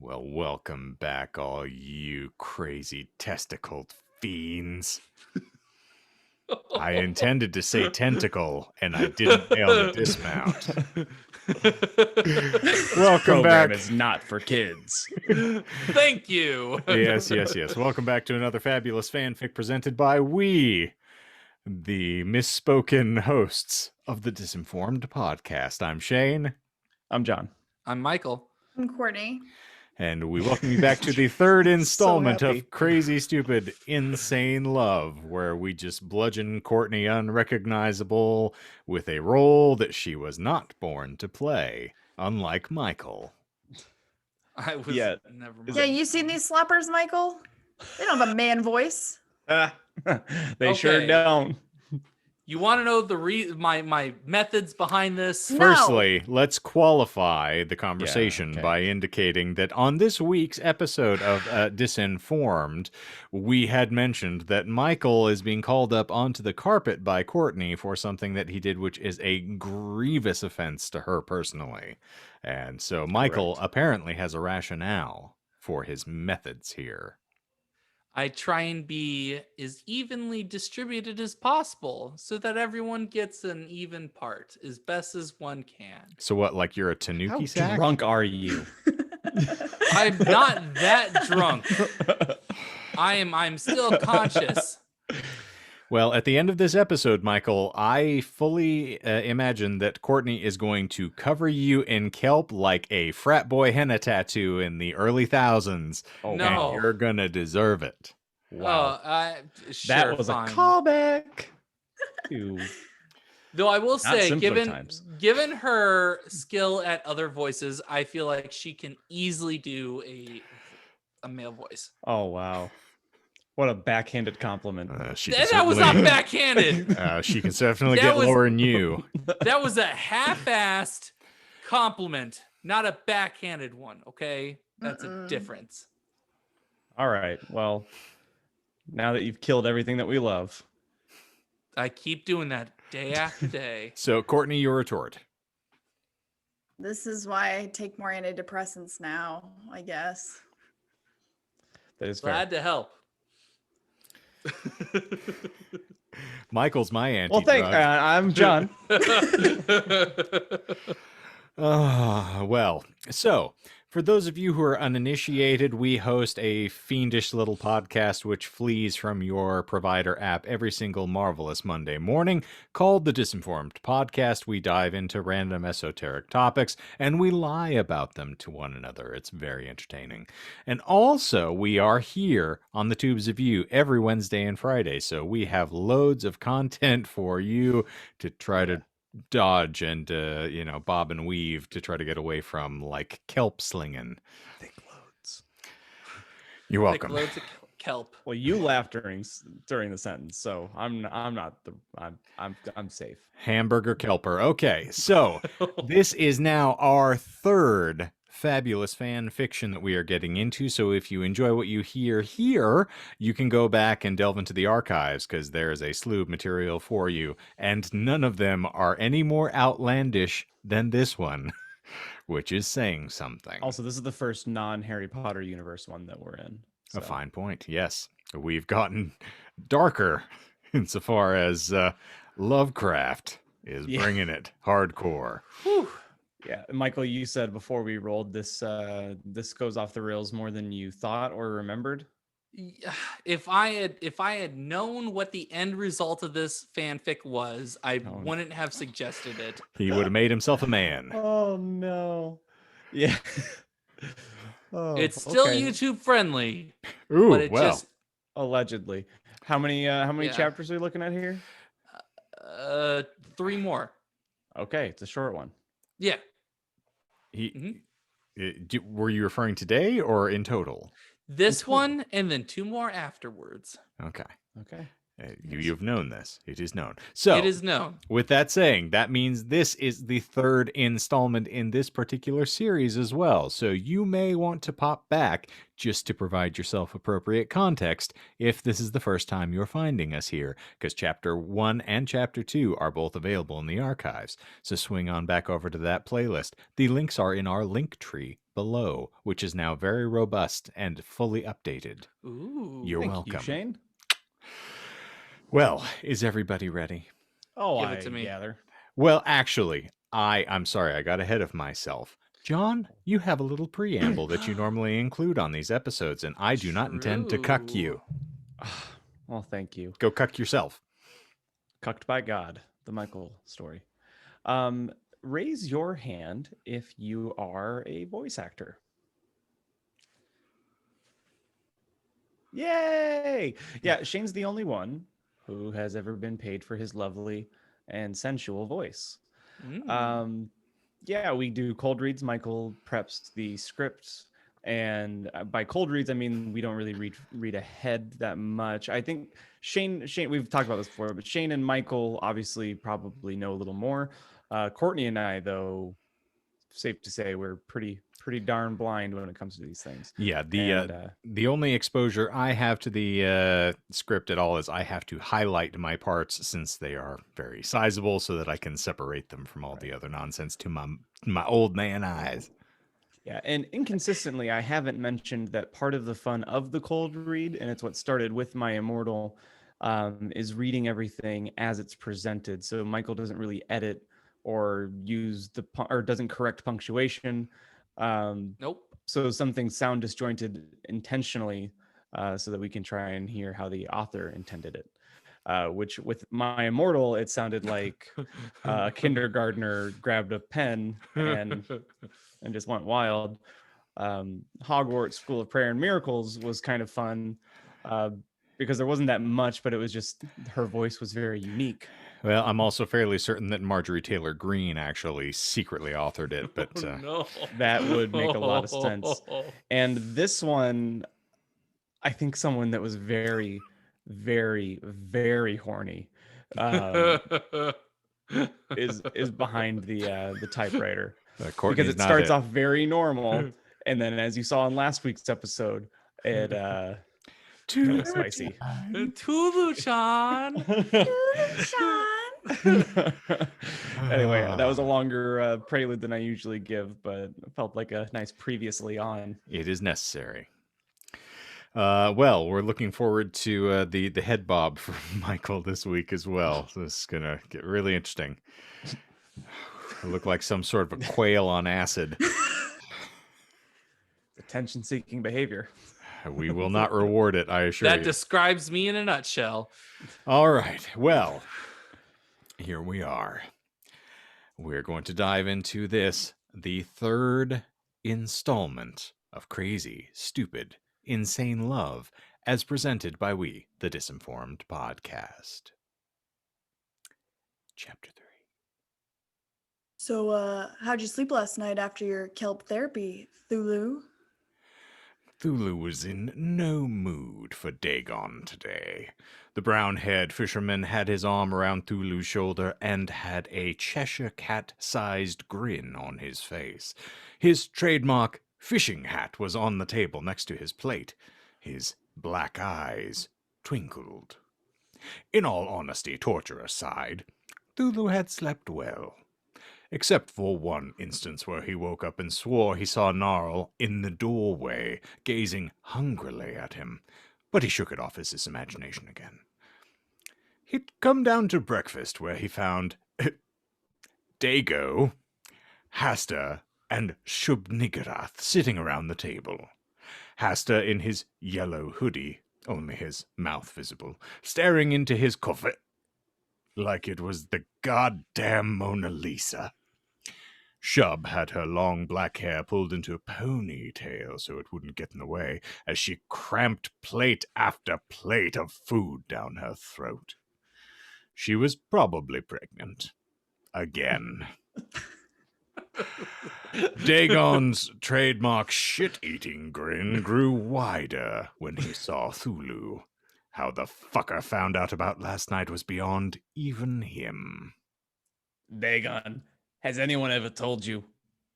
Well, welcome back, all you crazy testicled fiends. I intended to say tentacle, and I didn't fail to dismount. Welcome back. Is not for kids. Thank you. Yes. Welcome back to another fabulous fanfic presented by we, the misspoken hosts of the Disinformed Podcast. I'm Shane. I'm John. I'm Michael. I'm Courtney. And we welcome you back to the third installment of Crazy, Stupid, Insane Love, where we just bludgeon Courtney unrecognizable with a role that she was not born to play, unlike Michael. I was Yeah. never mind. Yeah, you seen these slappers, Michael? They don't have a man voice. They sure Okay. don't. You want to know my methods behind this? No. Firstly, let's qualify the conversation okay. by indicating that on this week's episode of Disinformed, we had mentioned that Michael is being called up onto the carpet by Courtney for something that he did, which is a grievous offense to her personally. And so Michael apparently has a rationale for his methods here. I try and be as evenly distributed as possible so that everyone gets an even part as best as one can. So what, like you're a How tanuki sack? drunk are you? I'm not that drunk. I'm still conscious. Well, at the end of this episode, Michael, I fully imagine that Courtney is going to cover you in kelp like a frat boy henna tattoo in the early thousands. Oh, No. And you're going to deserve it. Wow. Sure, That was fine. a callback. to- Though I will say, simpler times. given her skill at other voices, I feel like she can easily do a male voice. Oh, wow. What a backhanded compliment. That was not backhanded. She can definitely That get was- lower than you. That was a half-assed compliment, not a backhanded one. Okay, that's a difference. All right. Well, now that you've killed everything that we love. I keep doing that day after day. So, Courtney, your retort. This is why I take more antidepressants now, I guess. That is fair. Glad to help. Michael's my Well, anti-drug. I'm John. Well, so for those of you who are uninitiated, we host a fiendish little podcast which flees from your provider app every single marvelous Monday morning called the Disinformed Podcast. We dive into random esoteric topics and we lie about them to one another. It's very entertaining. And also, we are here on the Tubes of You every Wednesday and Friday, so we have loads of content for you to try to dodge and bob and weave to try to get away from, like kelp slinging. Thick loads. You're welcome. Like loads of kelp. Well, you laughed during the sentence, so I'm safe. Hamburger kelper. Okay, so this is now our third fabulous fan fiction that we are getting into. So if you enjoy what you hear here, you can go back and delve into the archives because there is a slew of material for you, and none of them are any more outlandish than this one, which is saying something. Also, this is the first non-Harry Potter universe one that we're in. A so. fine point. Yes, we've gotten darker insofar as Lovecraft is bringing it hardcore. Whew. Yeah, Michael, you said before we rolled this, this goes off the rails more than you thought or remembered. If I had known what the end result of this fanfic was, I wouldn't have suggested it. He would have made himself a man. Oh no! Yeah, It's still okay. YouTube friendly, Ooh, but it well. just Allegedly. How many Yeah. chapters are we looking at here? 3 more. Okay, it's a short one. Yeah. Were you referring today or in total? This one and then 2 more afterwards. Okay. Okay. You've known this. It is known. So It is known. with that saying, that means this is the third installment in this particular series as well. So you may want to pop back just to provide yourself appropriate context if this is the first time you're finding us here, because Chapter 1 and Chapter 2 are both available in the archives. So swing on back over to that playlist. The links are in our link tree below, which is now very robust and fully updated. Ooh. You're Thank welcome. you, Shane. Well, is everybody ready? Oh, Give it to me. gather. Well, actually, I'm sorry, I got ahead of myself. John, you have a little preamble that you normally include on these episodes, and I do not intend to cuck you. Well, thank you. Go cuck yourself. Cucked by God, the Michael story. Raise your hand if you are a voice actor. Yay! Yeah, Shane's the only one who has ever been paid for his lovely and sensual voice. Yeah, we do cold reads. Michael preps the script, and by cold reads, I mean we don't really read ahead that much. I think Shane, we've talked about this before, but Shane and Michael obviously probably know a little more. Courtney and I, though, safe to say, we're pretty darn blind when it comes to these things. Yeah, And, the only exposure I have to the script at all is I have to highlight my parts since they are very sizable so that I can separate them from all the other nonsense to my old man eyes. Yeah, and inconsistently, I haven't mentioned that part of the fun of the cold read, and it's what started with my Immortal, is reading everything as it's presented. So Michael doesn't really edit or use or doesn't correct punctuation. Nope. So some things sound disjointed intentionally, so that we can try and hear how the author intended it. Which with my Immortal, it sounded like a kindergartner grabbed a pen and just went wild. Hogwarts School of Prayer and Miracles was kind of fun because there wasn't that much, but it was just her voice was very unique. Well, I'm also fairly certain that Marjorie Taylor Greene actually secretly authored it, but No. That would make a lot of sense. And this one, I think someone that was very, very, very horny is behind the typewriter. Because it starts off very normal, and then as you saw in last week's episode, it got spicy. Tulu-chan. Sean. Anyway, that was a longer prelude than I usually give, but it felt like a nice previously on. it is necessary. Well, we're looking forward to the head bob from Michael this week as well. So this is gonna get really interesting. I look like some sort of a quail on acid. Attention-seeking behavior. We will not reward it, I assure That you. describes me in a nutshell. All right. Well, here we are. We're going to dive into this, the third installment of Crazy, Stupid, Insane Love, as presented by we, the Disinformed Podcast. Chapter 3. So, how'd you sleep last night after your kelp therapy, Thulu? Thulu was in no mood for Dagon today. The brown-haired fisherman had his arm around Thulu's shoulder and had a Cheshire cat-sized grin on his face. His trademark fishing hat was on the table next to his plate. His black eyes twinkled. In all honesty, torture aside, Thulu had slept well. Except for one instance where he woke up and swore he saw Gnarl in the doorway, gazing hungrily at him. But he shook it off as his imagination again. He'd come down to breakfast where he found Dago, Hasta, and Shub-Niggurath sitting around the table. Hasta in his yellow hoodie, only his mouth visible, staring into his coffee like it was the goddamn Mona Lisa. Shub had her long black hair pulled into a ponytail so it wouldn't get in the way as she cramped plate after plate of food down her throat. She was probably pregnant. Again. Dagon's trademark shit-eating grin grew wider when he saw Thulu. How the fucker found out about last night was beyond even him. Dagon, has anyone ever told you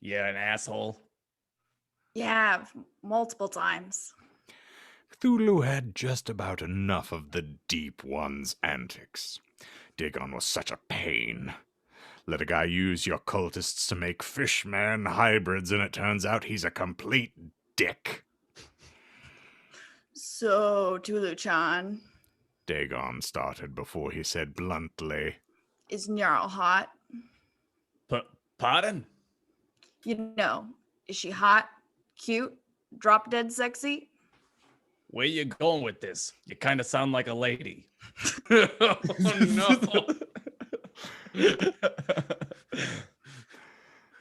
you're an asshole? Yeah, multiple times. Cthulhu had just about enough of the Deep One's antics. Dagon was such a pain. Let a guy use your cultists to make fish-man hybrids, and it turns out he's a complete dick. So, Tulu-chan, Dagon started before he said bluntly, is Nyarl hot? Pardon? You know, is she hot, cute, drop dead sexy? Where you going with this? You kind of sound like a lady. Oh no.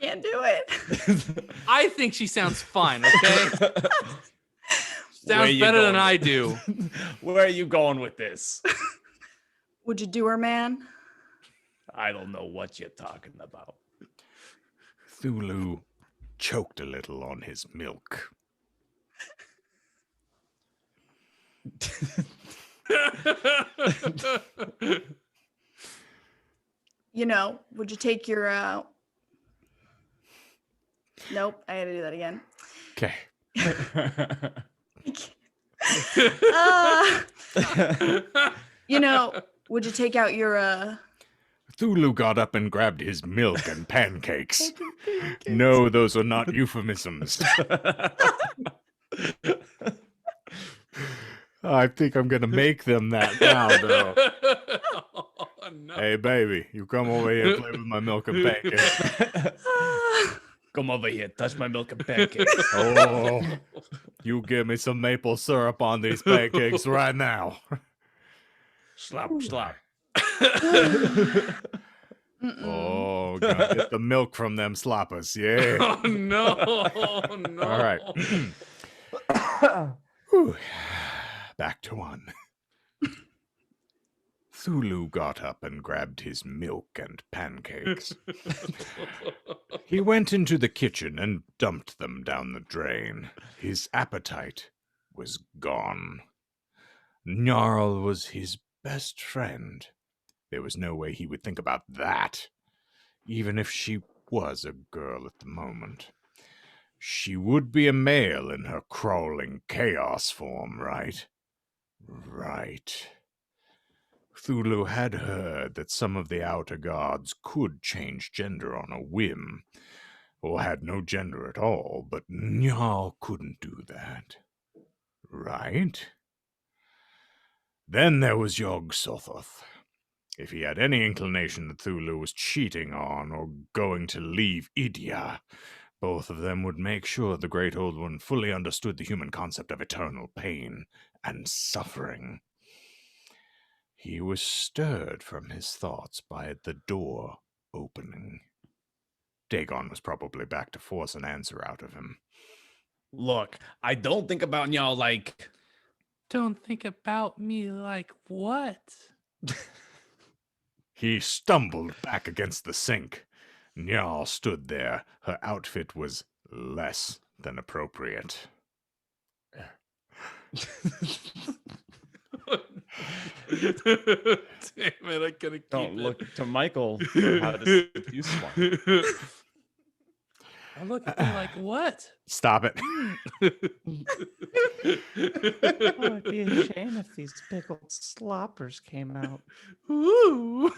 Can't do it. I think she sounds fine, okay? Where Sounds you better than going I with- do. Where are you going with this? Would you do her, man? I don't know what you're talking about. Cthulhu choked a little on his milk. You know, would you take your Nope, I had to do that again. Okay. You know, would you take out your Cthulhu got up and grabbed his milk and pancakes. No, those are not euphemisms. I think I'm gonna make them that now, though. Oh, no. Hey, baby, you come over here and play with my milk and pancakes. Come over here, touch my milk and pancakes. Oh, you give me some maple syrup on these pancakes right now. Slap, slap. Oh, gotta get the milk from them sloppers, yeah. Oh no, no. All right. Whew. Back to one. Cthulhu got up and grabbed his milk and pancakes. He went into the kitchen and dumped them down the drain. His appetite was gone. Gnarl was his best friend. There was no way he would think about that, even if she was a girl at the moment. She would be a male in her crawling chaos form, right? Right. Cthulhu had heard that some of the outer gods could change gender on a whim, or had no gender at all, but Njal couldn't do that. Right? Then there was Yog-Sothoth. If he had any inclination that Cthulhu was cheating on or going to leave Idh-yaa, both of them would make sure the Great Old One fully understood the human concept of eternal pain and suffering. He was stirred from his thoughts by the door opening. Dagon was probably back to force an answer out of him. Look, I don't think about y'all like... Don't think about me like what? He stumbled back against the sink. Njal stood there. Her outfit was less than appropriate. Damn it, I gotta keep Don't it. look to Michael for how to seduce one. I look at them like what? Stop it. Oh, it'd be a shame if these pickled sloppers came out. Ooh.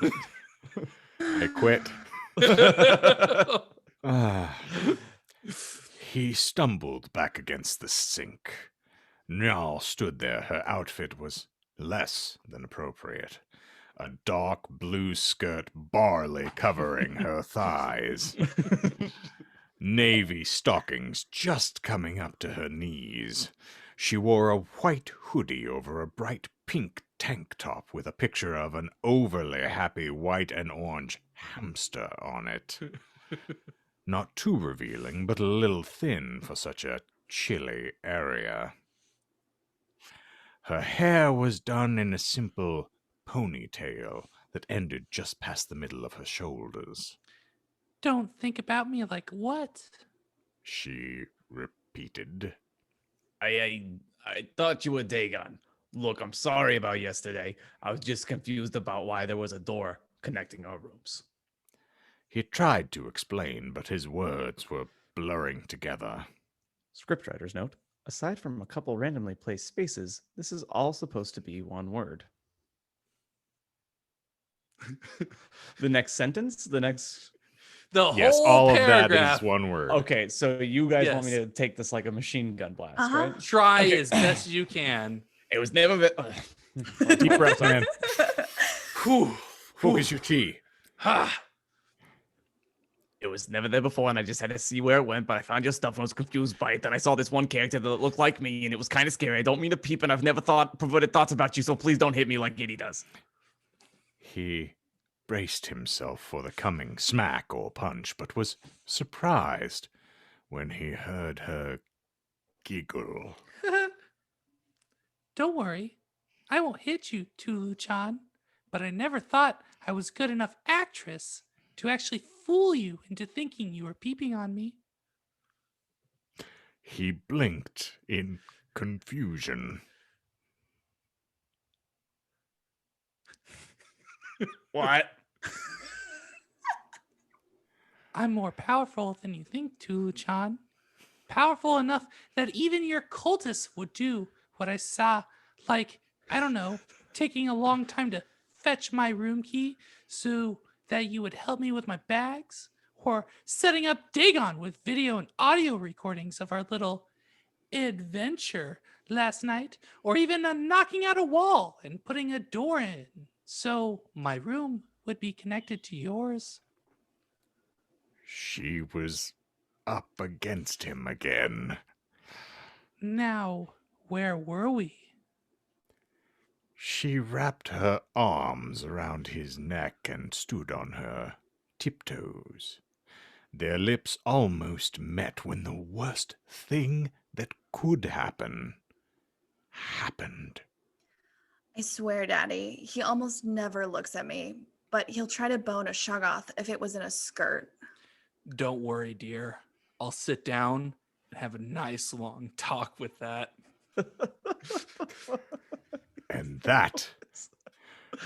I quit. Ah. He stumbled back against the sink. Njal stood there. Her outfit was less than appropriate. A dark blue skirt barely covering her thighs. Navy stockings just coming up to her knees. She wore a white hoodie over a bright pink tank top with a picture of an overly happy white and orange hamster on it. Not too revealing, but a little thin for such a chilly area. Her hair was done in a simple ponytail that ended just past the middle of her shoulders. Don't think about me like what? She repeated. I thought you were Dagon. Look, I'm sorry about yesterday. I was just confused about why there was a door connecting our rooms. He tried to explain, but his words were blurring together. Scriptwriter's note. Aside from a couple randomly placed spaces, this is all supposed to be one word. The next sentence? The Yes, whole all of that paragraph. is one word. Okay, so you guys want me Yes. to take this like a machine gun blast, Uh-huh. right? Try Okay. as best as you can. It was never... Deep breath, man. Whew. Focus your chi. Ha. It was never there before, and I just had to see where it went, but I found your stuff and was confused by it. Then I saw this one character that looked like me, and it was kind of scary. I don't mean to peep, and I've never perverted thoughts about you, so please don't hit me like Idh does. He braced himself for the coming smack or punch, but was surprised when he heard her giggle. Don't worry. I won't hit you, Tulu-chan. But I never thought I was good enough actress to actually fool you into thinking you were peeping on me. He blinked in confusion. What? I'm more powerful than you think, Tulu-chan. Powerful enough that even your cultists would do what I saw, like, I don't know, taking a long time to fetch my room key so that you would help me with my bags, or setting up Dagon with video and audio recordings of our little adventure last night, or even knocking out a wall and putting a door in so my room would be connected to yours. She was up against him again. Now, where were we? She wrapped her arms around his neck and stood on her tiptoes. Their lips almost met when the worst thing that could happen happened. I swear, Daddy, he almost never looks at me, but he'll try to bone a Shoggoth if it was in a skirt. Don't worry, dear. I'll sit down and have a nice long talk with that. And that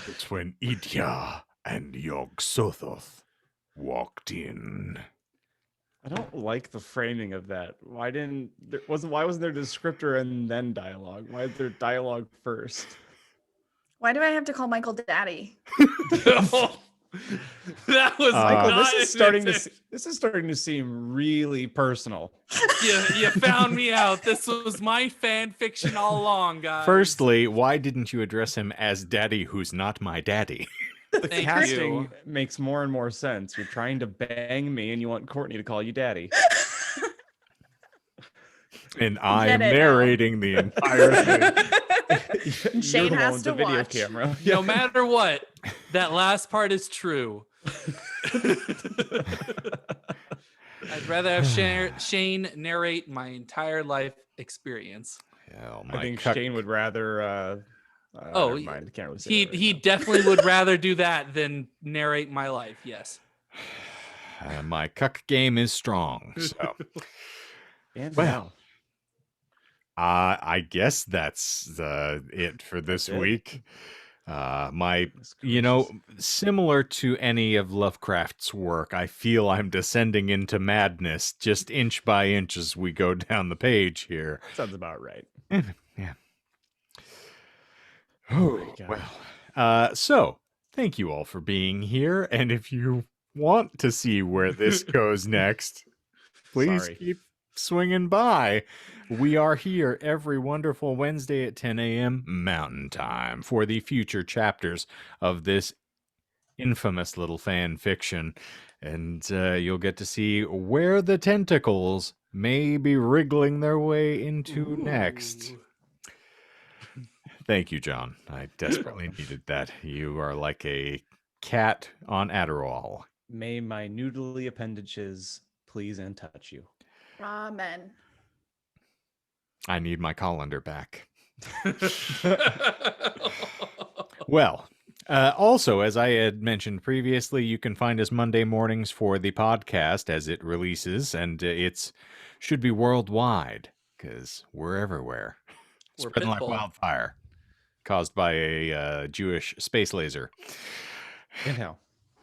is when Idh-yaa and Yog-Sothoth walked in. I don't like the framing of that. Why wasn't there descriptor and then dialogue? Why is there dialogue first? Why do I have to call Michael Daddy? That was Michael, not this is starting to seem really personal. you found me out. This was my fan fiction all along, guys. Firstly, why didn't you address him as Daddy who's not my daddy? The Thank casting you. makes more and more sense. You're trying to bang me and you want Courtney to call you daddy. And I Get am it now. narrating the entire thing. And Shane You're the one has with to the video watch. camera. No matter what, that last part is true. I'd rather have Shane narrate my entire life experience. Hell, I my think cuck- Shane would rather. Oh, never mind. I can't really say He that right he now. definitely would rather do that than narrate my life. Yes. my cuck game is strong. So, And well, I guess that's it for this That's it. week. My, Goodness you know, gracious. similar to any of Lovecraft's work, I feel I'm descending into madness just inch by inch as we go down the page here. Sounds about right. Yeah. Oh my God. Well, so thank you all for being here, and if you want to see where this goes next, please Sorry. keep swinging by. We are here every wonderful Wednesday at 10 a.m. Mountain Time for the future chapters of this infamous little fan fiction, and you'll get to see where the tentacles may be wriggling their way into next. Ooh. Thank you, John. I desperately needed that. You are like a cat on Adderall. May my noodly appendages please and touch you. Amen. I need my colander back. Well, also, as I had mentioned previously, you can find us Monday mornings for the podcast as it releases, and it's should be worldwide because we're everywhere, We're spreading like Pitbull. wildfire. caused by a Jewish space laser. In hell.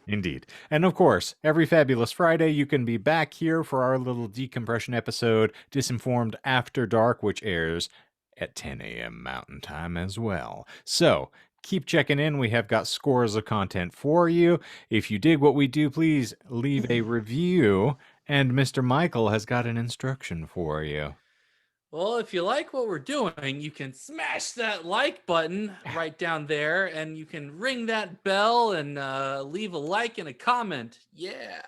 Indeed. And of course, every Fabulous Friday, you can be back here for our little decompression episode, Disinformed After Dark, which airs at 10 a.m. Mountain Time as well. So keep checking in. We have got scores of content for you. If you dig what we do, please leave a review. And Mr. Michael has got an instruction for you. Well, if you like what we're doing, you can smash that like button right down there, and you can ring that bell and leave a like and a comment. Yeah.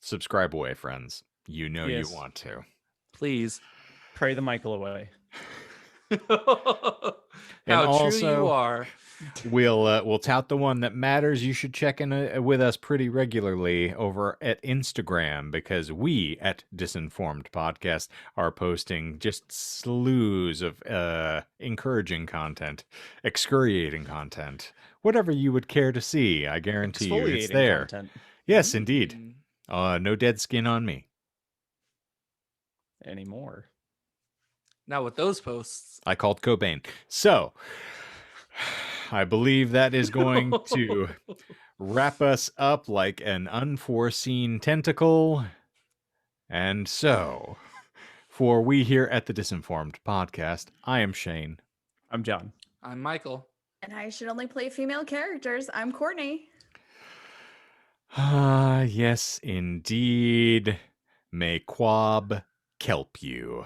Subscribe away, friends. You know Yes. you want to. Please. Pray the Michael away. How true also- you are. We'll tout the one that matters. You should check in with us pretty regularly over at Instagram, because we at Disinformed Podcast are posting just slews of encouraging content, excoriating content, whatever you would care to see. I guarantee you it's Exfoliating there. content Yes, indeed. Mm. No dead skin on me. anymore. Now with those posts. I called Cobain. So I believe that is going to wrap us up like an unforeseen tentacle. And so, for we here at the Disinformed Podcast, I am Shane. I'm John. I'm Michael. And I should only play female characters. I'm Courtney. Ah, yes, indeed. May Quab kelp you.